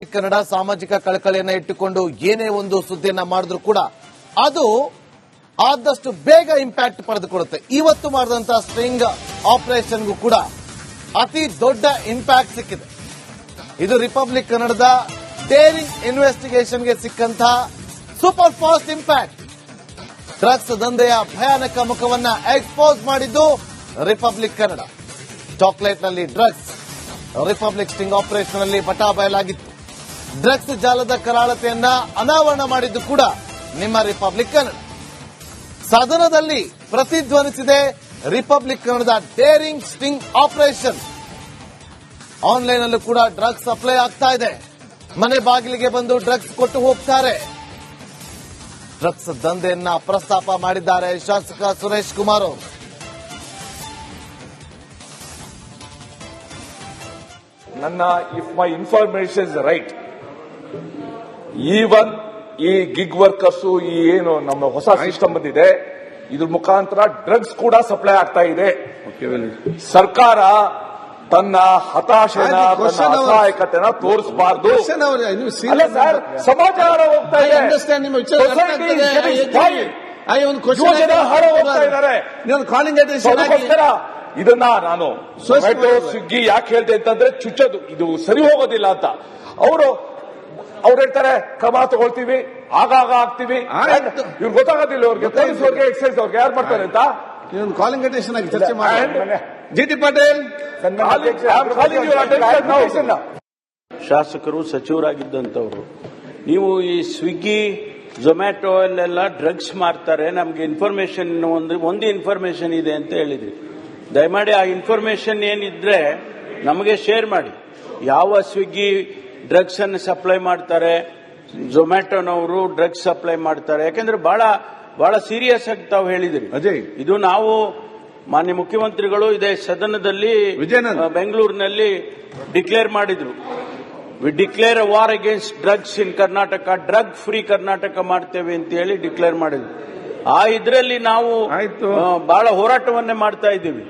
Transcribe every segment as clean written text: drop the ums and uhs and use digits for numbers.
Republic Kannada ಸಾಮಾಜಿಕ ಕಳಕಳಿಯನ್ನ ಇಟ್ಟುಕೊಂಡು ಏನೇ ಒಂದು ಸುದ್ದಿಯನ್ನ ಮಾಡಿದ್ರು ಕೂಡ ಅದು ಆದಷ್ಟು ಬೇಗ ಇಂಪ್ಯಾಕ್ಟ್ ಪಡೆದುಕೊಳ್ಳುತ್ತೆ. ಇವತ್ತು ಮಾಡಿದಂತಹ ಸ್ಟ್ರಿಂಗ್ ಆಪರೇಷನ್ಗೂ ಕೂಡ ಅತಿ ದೊಡ್ಡ ಇಂಪ್ಯಾಕ್ಟ್ ಸಿಕ್ಕಿದೆ. ಇದು ರಿಪಬ್ಲಿಕ್ ಕನ್ನಡದ ಡೇರಿಂಗ್ ಇನ್ವೆಸ್ಟಿಗೇಷನ್ಗೆ ಸಿಕ್ಕಂತಹ ಸೂಪರ್ ಫಾಸ್ಟ್ ಇಂಪ್ಯಾಕ್ಟ್. ಡ್ರಗ್ಸ್ ದಂಧೆಯ ಭಯಾನಕ ಮುಖವನ್ನ ಎಕ್ಸ್ಪೋಸ್ ಮಾಡಿದ್ದು ರಿಪಬ್ಲಿಕ್ ಕನ್ನಡ. ಚಾಕ್ಲೇಟ್ನಲ್ಲಿ ಡ್ರಗ್ಸ್, ರಿಪಬ್ಲಿಕ್ ಸ್ಟಿಂಗ್ ಆಪರೇಷನ್ ಅಲ್ಲಿ ಬಟಾ ಬಯಲಾಗಿತ್ತು. ಡ್ರಗ್ಸ್ ಜಾಲದ ಕರಾಳತೆಯನ್ನ ಅನಾವರಣ ಮಾಡಿದ್ದು ಕೂಡ ನಿಮ್ಮ ರಿಪಬ್ಲಿಕ್ ಕನ್ನಡ. ಸದನದಲ್ಲಿ ಪ್ರತಿಧ್ವನಿಸಿದೆ ರಿಪಬ್ಲಿಕ್ ಕನ್ನಡದ ಡೇರಿಂಗ್ ಸ್ಟಿಂಗ್ ಆಪರೇಷನ್. ಆನ್ಲೈನ್ ಅಲ್ಲೂ ಕೂಡ ಡ್ರಗ್ಸ್ ಸಪ್ಲೈ ಆಗ್ತಾ ಇದೆ. ಮನೆ ಬಾಗಿಲಿಗೆ ಬಂದು ಡ್ರಗ್ಸ್ ಕೊಟ್ಟು ಹೋಗ್ತಾರೆ. ಡ್ರಗ್ಸ್ ದಂಧೆಯನ್ನ ಪ್ರಸ್ತಾಪ ಮಾಡಿದ್ದಾರೆ ಶಾಸಕ ಸುರೇಶ್ ಕುಮಾರ್ ಅವರು. ನನ್ನ if my information is right, even ಈ ಗಿಗ್ ವರ್ಕರ್ಸ್ ಈ ಏನು ನಮ್ಮ ಹೊಸ ಸಿಸ್ಟಮ್ ಬಂದಿದೆ, ಇದ್ರ ಮುಖಾಂತರ ಡ್ರಗ್ಸ್ ಕೂಡ ಸಪ್ಲೈ ಆಗ್ತಾ ಇದೆ. ಸರ್ಕಾರ ತನ್ನ ಹತಾಶೆನ, ತನ್ನ ಅಸಹಾಯಕತೆನ ತೋರಿಸಬಾರ್ದು. ಅಲ್ಲ ಸರ್, ಸಮಾಚಾರ ಹೋಗ್ತಾ ಇದೆ, ಹೋಗ್ತಾ ಇದ್ದಾರೆ. ಅದಕ್ಕೋಸ್ಕರ ಇದನ್ನ ನಾನು ಝೊಮ್ಯಾಟೊ, ಸ್ವಿಗ್ಗಿ ಯಾಕೆ ಹೇಳ್ದೆ ಅಂತಂದ್ರೆ ಚುಚ್ಚೋದು, ಇದು ಸರಿ ಹೋಗೋದಿಲ್ಲ ಅಂತ. ಅವ್ರು ಹೇಳ್ತಾರೆ ಕ್ರಮ ತಗೊಳ್ತೀವಿ, ಆಗಾಗ ಆಗ್ತೀವಿ. ಇವ್ರು ಗೊತ್ತಾಗೋದಿಲ್ಲ, ಅವ್ರಿಗೆ ಪೊಲೀಸ್ ಅವ್ರಿಗೆ, ಎಕ್ಸೈಸ್ ಅವ್ರಿಗೆ ಯಾರು ಮಾಡ್ತಾರೆ ಅಂತ. ಕಾಲಿಂಗ್ ಅಟೆನ್ಷನ್ ಆಗಿ ಚರ್ಚೆ ಮಾಡಿ. ಜಿಟಿ ಪಾಟೀಲ್, ಶಾಸಕರು ಸಚಿವರಾಗಿದ್ದಂಥವ್ರು, ನೀವು ಈ ಸ್ವಿಗ್ಗಿ ಝೊಮ್ಯಾಟೊ ಅಲ್ಲೆಲ್ಲ ಡ್ರಗ್ಸ್ ಮಾರ್ತಾರೆ, ನಮ್ಗೆ ಇನ್ಫಾರ್ಮೇಶನ್ ಒಂದು ಇನ್ಫಾರ್ಮೇಶನ್ ಇದೆ ಅಂತ ಹೇಳಿದ್ರಿ. ದಯಮಾಡಿ ಆ ಇನ್ಫಾರ್ಮೇಶನ್ ಏನಿದ್ರೆ ನಮಗೆ ಶೇರ್ ಮಾಡಿ. ಯಾವ ಸ್ವಿಗ್ಗಿ ಡ್ರಗ್ಸ್ ಅನ್ನು ಸಪ್ಲೈ ಮಾಡ್ತಾರೆ, ಝೊಮ್ಯಾಟೊನವರು ಡ್ರಗ್ಸ್ ಸಪ್ಲೈ ಮಾಡ್ತಾರೆ, ಯಾಕಂದ್ರೆ ಬಹಳ ಸೀರಿಯಸ್ ಆಗಿ ತಾವು ಹೇಳಿದ್ರಿ ಅಜಯ್. ಇದು ನಾವು ಮಾನ್ಯ ಮುಖ್ಯಮಂತ್ರಿಗಳು ಇದೇ ಸದನದಲ್ಲಿ ಬೆಂಗಳೂರಿನಲ್ಲಿ ಡಿಕ್ಲೇರ್ ಮಾಡಿದ್ರು. We declare a war against drugs in Karnataka, drug free Karnataka ಮಾಡ್ತೇವೆ ಅಂತ ಹೇಳಿ ಡಿಕ್ಲೇರ್ ಮಾಡಿದ್ರು. ಆ ಇದರಲ್ಲಿ ನಾವು ಬಹಳ ಹೋರಾಟವನ್ನೇ ಮಾಡ್ತಾ ಇದ್ದೀವಿ.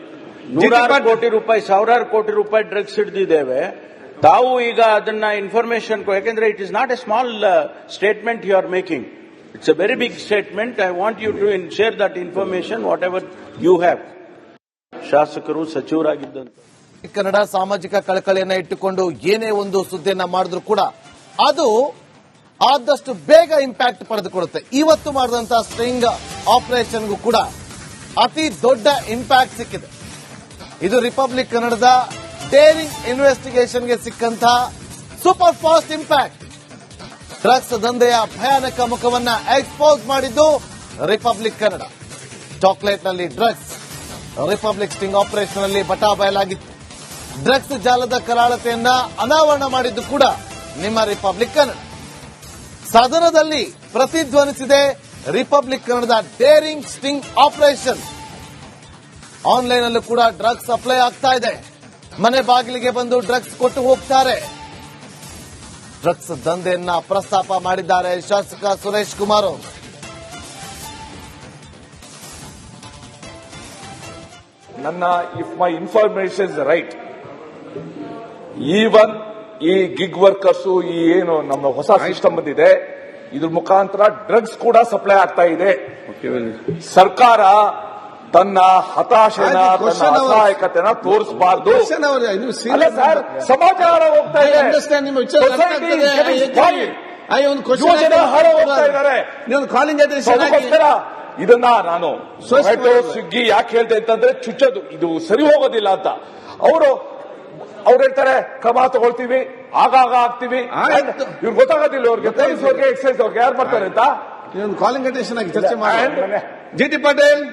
ನೂರಾರು ಕೋಟಿ ರೂಪಾಯಿ, ಸಾವಿರಾರು ಕೋಟಿ ರೂಪಾಯಿ ಡ್ರಗ್ಸ್ ಹಿಡಿದಿದ್ದೇವೆ. ತಾವು ಈಗ ಅದನ್ನ ಇನ್ಫಾರ್ಮೇಶನ್, ಯಾಕೆಂದ್ರೆ it is not a small statement you are making, it's a very big statement. I want you to share that information whatever you have. ಶಾಸಕರು ಸಚಿವರಾಗಿದ್ದಂತ ಕನ್ನಡ ಸಾಮಾಜಿಕ ಕಳಕಳಿಯನ್ನ ಇಟ್ಟುಕೊಂಡು ಏನೇ ಒಂದು ಸುದ್ದಿಯನ್ನ ಮಾಡಿದ್ರು ಕೂಡ ಅದು ಆದಷ್ಟು ಬೇಗ ಇಂಪ್ಯಾಕ್ಟ್ ಪಡೆದುಕೊಳ್ಳುತ್ತೆ. ಇವತ್ತು ಮಾಡಿದಂತಹ ಸ್ಟ್ರಿಂಗ್ ಆಪರೇಷನ್ಗೂ ಕೂಡ ಅತಿ ದೊಡ್ಡ ಇಂಪ್ಯಾಕ್ಟ್ ಸಿಕ್ಕಿದೆ. ಇದು ರಿಪಬ್ಲಿಕ್ ಕನ್ನಡದ ಡೇರಿಂಗ್ ಇನ್ವೆಸ್ಟಿಗೇಷನ್ಗೆ ಸಿಕ್ಕಂತಹ ಸೂಪರ್ ಫಾಸ್ಟ್ ಇಂಪ್ಯಾಕ್ಟ್. ಡ್ರಗ್ಸ್ ದಂಧೆಯ ಭಯಾನಕ ಮುಖವನ್ನ ಎಕ್ಸ್ಪೋಸ್ ಮಾಡಿದ್ದು ರಿಪಬ್ಲಿಕ್ ಕನ್ನಡ. ಚಾಕ್ಲೇಟ್ನಲ್ಲಿ ಡ್ರಗ್ಸ್, ರಿಪಬ್ಲಿಕ್ ಸ್ಟಿಂಗ್ ಆಪರೇಷನ್ ಅಲ್ಲಿ ಬಟಾ ಬಯಲಾಗಿತ್ತು. ಡ್ರಗ್ಸ್ ಜಾಲದ ಕರಾಳತೆಯನ್ನ ಅನಾವರಣ ಮಾಡಿದ್ದು ಕೂಡ ನಿಮ್ಮ ರಿಪಬ್ಲಿಕ್ ಕನ್ನಡ. ಸದನದಲ್ಲಿ ಪ್ರತಿಧ್ವನಿಸಿದೆ ರಿಪಬ್ಲಿಕ್ ಕನ್ನಡದ ಡೇರಿಂಗ್ ಸ್ಟಿಂಗ್ ಆಪರೇಷನ್. ಆನ್ಲೈನ್ ಅಲ್ಲೂ ಕೂಡ ಡ್ರಗ್ಸ್ ಸಪ್ಲೈ ಆಗ್ತಾ ಇದೆ. ಮನೆ ಬಾಗಿಲಿಗೆ ಬಂದು ಡ್ರಗ್ಸ್ ಕೊಟ್ಟು ಹೋಗ್ತಾರೆ. ಡ್ರಗ್ಸ್ ದಂಧೆಯನ್ನ ಪ್ರಸ್ತಾಪ ಮಾಡಿದ್ದಾರೆ ಶಾಸಕ ಸುರೇಶ್ ಕುಮಾರ್ ಅವರು. ನನ್ನ if my information is right, even ಈ ಗಿಗ್ ವರ್ಕರ್ಸ್ ಈ ಏನು ನಮ್ಮ ಹೊಸ ಸಿಸ್ಟಮ್ ಬಂದಿದೆ, ಇದ್ರ ಮುಖಾಂತರ ಡ್ರಗ್ಸ್ ಕೂಡ ಸಪ್ಲೈ ಆಗ್ತಾ ಇದೆ. ಸರ್ಕಾರ ತನ್ನ ಹತಾಶೆನ, ತನ್ನ ಅಸಹಾಯಕತೆನ ತೋರಿಸಬಾರ್ದು. ಅಲ್ಲ ಸರ್, ಸಮಾಚಾರ ಹೋಗ್ತಾ ಇದೆ, ಹೋಗ್ತಾ ಇದ್ದಾರೆ. ಅದಕ್ಕೋಸ್ಕರ ಇದನ್ನ ನಾನು ಝೊಮ್ಯಾಟೊ, ಸ್ವಿಗ್ಗಿ ಯಾಕೆ ಹೇಳ್ದೆ ಅಂತಂದ್ರೆ ಚುಚ್ಚೋದು, ಇದು ಸರಿ ಹೋಗೋದಿಲ್ಲ ಅಂತ. ಅವ್ರು ಹೇಳ್ತಾರೆ ಕ್ರಮ ತಗೊಳ್ತೀವಿ, ಆಗಾಗ ಆಗ್ತೀವಿ. ಇವ್ರು ಗೊತ್ತಾಗೋದಿಲ್ಲ, ಅವ್ರಿಗೆ ಪೊಲೀಸ್ ಅವ್ರಿಗೆ, ಎಕ್ಸೈಸ್ ಅವ್ರಿಗೆ ಯಾರು ಮಾಡ್ತಾರೆ ಅಂತ. ಕಾಲಿಂಗ್ ಅಟೆನ್ಷನ್ ಆಗಿ ಚರ್ಚೆ ಮಾಡಿ. ಜಿಟಿ ಪಾಟೀಲ್,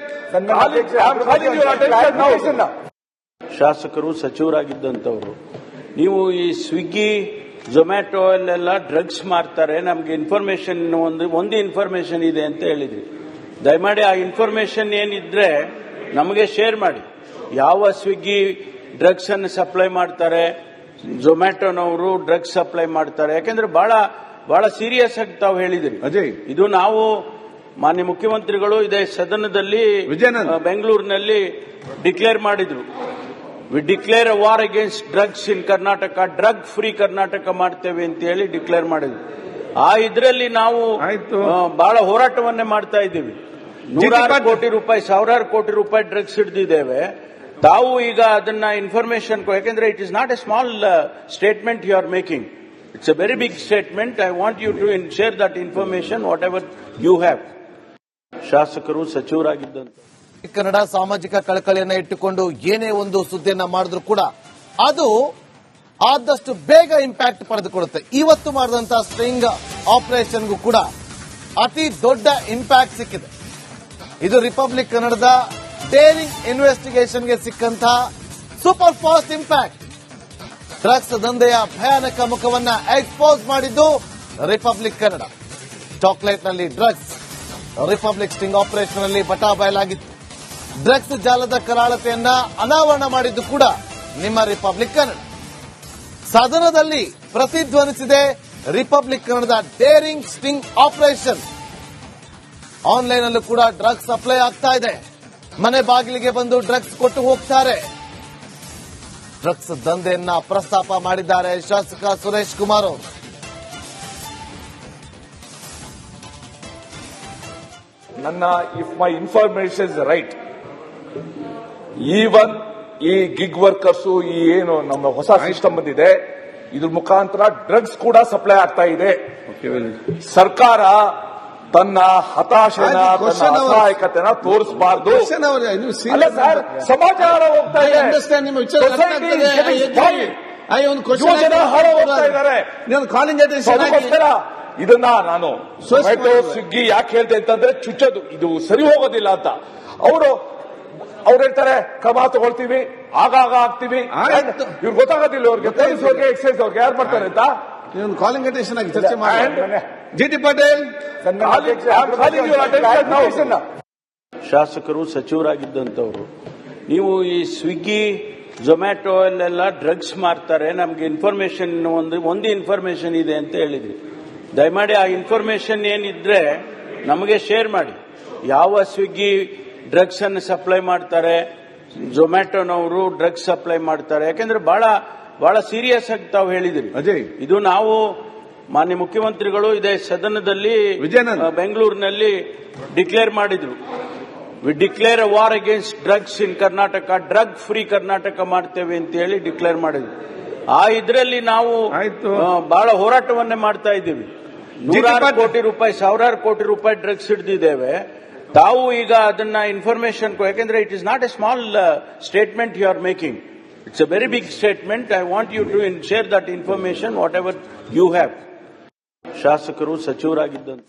ಶಾಸಕರು ಸಚಿವರಾಗಿದ್ದಂಥವ್ರು, ನೀವು ಈ ಸ್ವಿಗ್ಗಿ ಝೊಮ್ಯಾಟೊ ಅಲ್ಲೆಲ್ಲ ಡ್ರಗ್ಸ್ ಮಾರ್ತಾರೆ, ನಮ್ಗೆ ಇನ್ಫಾರ್ಮೇಶನ್ ಒಂದು ಇನ್ಫಾರ್ಮೇಶನ್ ಇದೆ ಅಂತ ಹೇಳಿದ್ರಿ. ದಯಮಾಡಿ ಆ ಇನ್ಫಾರ್ಮೇಶನ್ ಏನಿದ್ರೆ ನಮಗೆ ಶೇರ್ ಮಾಡಿ. ಯಾವ ಸ್ವಿಗ್ಗಿ ಡ್ರಗ್ಸ್ ಅನ್ನು ಸಪ್ಲೈ ಮಾಡ್ತಾರೆ, ಝೊಮ್ಯಾಟೊನವರು ಡ್ರಗ್ಸ್ ಸಪ್ಲೈ ಮಾಡ್ತಾರೆ, ಯಾಕಂದ್ರೆ ಬಹಳ ಸೀರಿಯಸ್ ಆಗಿ ತಾವು ಹೇಳಿದ್ರಿ ಅಜಯ್. ಇದು ನಾವು ಮಾನ್ಯ ಮುಖ್ಯಮಂತ್ರಿಗಳು ಇದೇ ಸದನದಲ್ಲಿ ಬೆಂಗಳೂರಿನಲ್ಲಿ ಡಿಕ್ಲೇರ್ ಮಾಡಿದ್ರು. We declare a war against drugs in Karnataka, drug free Karnataka ಮಾಡ್ತೇವೆ ಅಂತ ಹೇಳಿ ಡಿಕ್ಲೇರ್ ಮಾಡಿದ್ವಿ. ಆ ಇದರಲ್ಲಿ ನಾವು ಬಹಳ ಹೋರಾಟವನ್ನೇ ಮಾಡ್ತಾ ಇದ್ದೀವಿ. ನೂರಾರು ಕೋಟಿ ರೂಪಾಯಿ, ಸಾವಿರಾರು ಕೋಟಿ ರೂಪಾಯಿ ಡ್ರಗ್ಸ್ ಹಿಡಿದಿದ್ದೇವೆ. ತಾವು ಈಗ ಅದನ್ನ ಇನ್ಫಾರ್ಮೇಶನ್, ಯಾಕೆಂದ್ರೆ it is not a small statement you are making, it's a very big statement. I want you to share that information whatever you have. ಶಾಸಕರು, ಸಚಿವರಾಗಿದ್ದಂತ ಕನ್ನಡ ಸಾಮಾಜಿಕ ಕಳಕಳಿಯನ್ನ ಇಟ್ಟುಕೊಂಡು ಏನೇ ಒಂದು ಸುದ್ದಿಯನ್ನ ಮಾಡಿದ್ರು ಕೂಡ ಅದು ಆದಷ್ಟು ಬೇಗ ಇಂಪ್ಯಾಕ್ಟ್ ಪಡೆದುಕೊಳ್ಳುತ್ತೆ. ಇವತ್ತು ಮಾಡಿದಂತಹ ಸ್ಟ್ರಿಂಗ್ ಆಪರೇಷನ್ಗೂ ಕೂಡ ಅತಿ ದೊಡ್ಡ ಇಂಪ್ಯಾಕ್ಟ್ ಸಿಕ್ಕಿದೆ. ಇದು ರಿಪಬ್ಲಿಕ್ ಕನ್ನಡದ ಡೇರಿಂಗ್ ಇನ್ವೆಸ್ಟಿಗೇಷನ್ಗೆ ಸಿಕ್ಕಂತಹ ಸೂಪರ್ ಫಾಸ್ಟ್ ಇಂಪ್ಯಾಕ್ಟ್. ಡ್ರಗ್ಸ್ ದಂಧೆಯ ಭಯಾನಕ ಮುಖವನ್ನ ಎಕ್ಸ್ಪೋಸ್ ಮಾಡಿದ್ದು ರಿಪಬ್ಲಿಕ್ ಕನ್ನಡ. ಚಾಕ್ಲೇಟ್ನಲ್ಲಿ ಡ್ರಗ್ಸ್, ರಿಪಬ್ಲಿಕ್ ಸ್ಟಿಂಗ್ ಆಪರೇಷನ್ ನಲ್ಲಿ ಬಟಾ ಬಯಲಾಗಿತ್ತು. ಡ್ರಗ್ಸ್ ಜಾಲದ ಕರಾಳತೆಯನ್ನ ಅನಾವರಣ ಮಾಡಿದ್ದು ಕೂಡ ನಿಮ್ಮ ರಿಪಬ್ಲಿಕ್ ಕನ್ನಡ. ಸದನದಲ್ಲಿ ಪ್ರತಿಧ್ವನಿಸಿದೆ ರಿಪಬ್ಲಿಕ್ ಕನ್ನಡದ ಡೇರಿಂಗ್ ಸ್ಟಿಂಗ್ ಆಪರೇಷನ್. ಆನ್ಲೈನ್ ಅಲ್ಲೂ ಕೂಡ ಡ್ರಗ್ಸ್ ಸಪ್ಲೈ ಆಗ್ತಾ ಇದೆ. ಮನೆ ಬಾಗಿಲಿಗೆ ಬಂದು ಡ್ರಗ್ಸ್ ಕೊಟ್ಟು ಹೋಗ್ತಾರೆ. ಡ್ರಗ್ಸ್ ದಂಧೆಯನ್ನ ಪ್ರಸ್ತಾಪ ಮಾಡಿದ್ದಾರೆ ಶಾಸಕ ಸುರೇಶ್ ಕುಮಾರ್ ಅವರು. ನನ್ನ if my information is right, even ಈ ಗಿಗ್ ವರ್ಕರ್ಸ್, ಈ ಏನು ನಮ್ಮ ಹೊಸ ಸಿಸ್ಟಮ್ ಬಂದಿದೆ, ಇದ್ರ ಮುಖಾಂತರ ಡ್ರಗ್ಸ್ ಕೂಡ ಸಪ್ಲೈ ಆಗ್ತಾ ಇದೆ. ಸರ್ಕಾರ ತನ್ನ ಹತಾಶೆನ, ತನ್ನ ಅಸಹಾಯಕತೆನ ತೋರಿಸಬಾರ್ದು. ಸಮಾಚಾರ ಹೋಗ್ತಾ ಇದೆ, ಇದನ್ನ ನಾನು ಝೊಮ್ಯಾಟೊ, ಸ್ವಿಗ್ಗಿ ಯಾಕೆ ಹೇಳ್ತೆ ಅಂತಂದ್ರೆ ಚುಚ್ಚೋದು, ಇದು ಸರಿ ಹೋಗೋದಿಲ್ಲ ಅಂತ. ಅವ್ರು ಹೇಳ್ತಾರೆ ಕ್ರಮ ತಗೊಳ್ತೀವಿ, ಆಗಾಗ ಆಗ್ತೀವಿ. ಇವ್ರು ಗೊತ್ತಾಗೋದಿಲ್ಲ, ಅವ್ರಿಗೆ ಪೊಲೀಸ್ ಅವ್ರಿಗೆ, ಎಕ್ಸೈಸ್ ಅವ್ರಿಗೆ ಯಾರು ಮಾಡ್ತಾರೆ ಅಂತ. ಕಾಲಿಂಗ್ ಅಟೆನ್ಷನ್ ಆಗಿ ಚರ್ಚೆ ಮಾಡಿ. ಜಿ.ಟಿ. ಪಾಟೀಲ್, ಶಾಸಕರು, ಸಚಿವರಾಗಿದ್ದಂತವರು, ನೀವು ಈ ಸ್ವಿಗ್ಗಿ, ಝೊಮ್ಯಾಟೊ ಅಲ್ಲೆಲ್ಲ ಡ್ರಗ್ಸ್ ಮಾರ್ತಾರೆ, ನಮ್ಗೆ ಇನ್ಫಾರ್ಮೇಶನ್ ಒಂದು ಇನ್ಫಾರ್ಮೇಶನ್ ಇದೆ ಅಂತ ಹೇಳಿದ್ರಿ. ದಯಮಾಡಿ ಆ ಇನ್ಫಾರ್ಮೇಶನ್ ಏನಿದ್ರೆ ನಮಗೆ ಶೇರ್ ಮಾಡಿ. ಯಾವ ಸ್ವಿಗ್ಗಿ ಡ್ರಗ್ಸ್ ಅನ್ನು ಸಪ್ಲೈ ಮಾಡ್ತಾರೆ, ಝೊಮ್ಯಾಟೊನವರು ಡ್ರಗ್ಸ್ ಸಪ್ಲೈ ಮಾಡ್ತಾರೆ, ಯಾಕೆಂದ್ರೆ ಬಹಳ ಸೀರಿಯಸ್ ಆಗಿ ತಾವು ಹೇಳಿದಿರಿ. ಇದು ನಾವು ಮಾನ್ಯ ಮುಖ್ಯಮಂತ್ರಿಗಳು ಇದೇ ಸದನದಲ್ಲಿ ಬೆಂಗಳೂರಿನಲ್ಲಿ ಡಿಕ್ಲೇರ್ ಮಾಡಿದ್ರು. We declare a war against drugs in Karnataka, drug free Karnataka ಮಾಡ್ತೇವೆ ಅಂತ ಹೇಳಿ ಡಿಕ್ಲೇರ್ ಮಾಡಿದ್ವಿ. ಆ ಇದರಲ್ಲಿ ನಾವು ಬಹಳ ಹೋರಾಟವನ್ನೇ ಮಾಡ್ತಾ ಇದ್ದೀವಿ. ನೂರಾರು ಕೋಟಿ ರೂಪಾಯಿ, ಸಾವಿರಾರು ಕೋಟಿ ರೂಪಾಯಿ ಡ್ರಗ್ಸ್ ಹಿಡಿದಿದ್ದೇವೆ. ತಾವು ಈಗ ಅದನ್ನ ಇನ್ಫಾರ್ಮೇಶನ್, ಯಾಕೆಂದ್ರೆ it is not a small statement you are making, it's a very big statement. I want you to share that information whatever you have. ಶಾಸಕರು, ಸಚಿವರಾಗಿದ್ದಂತ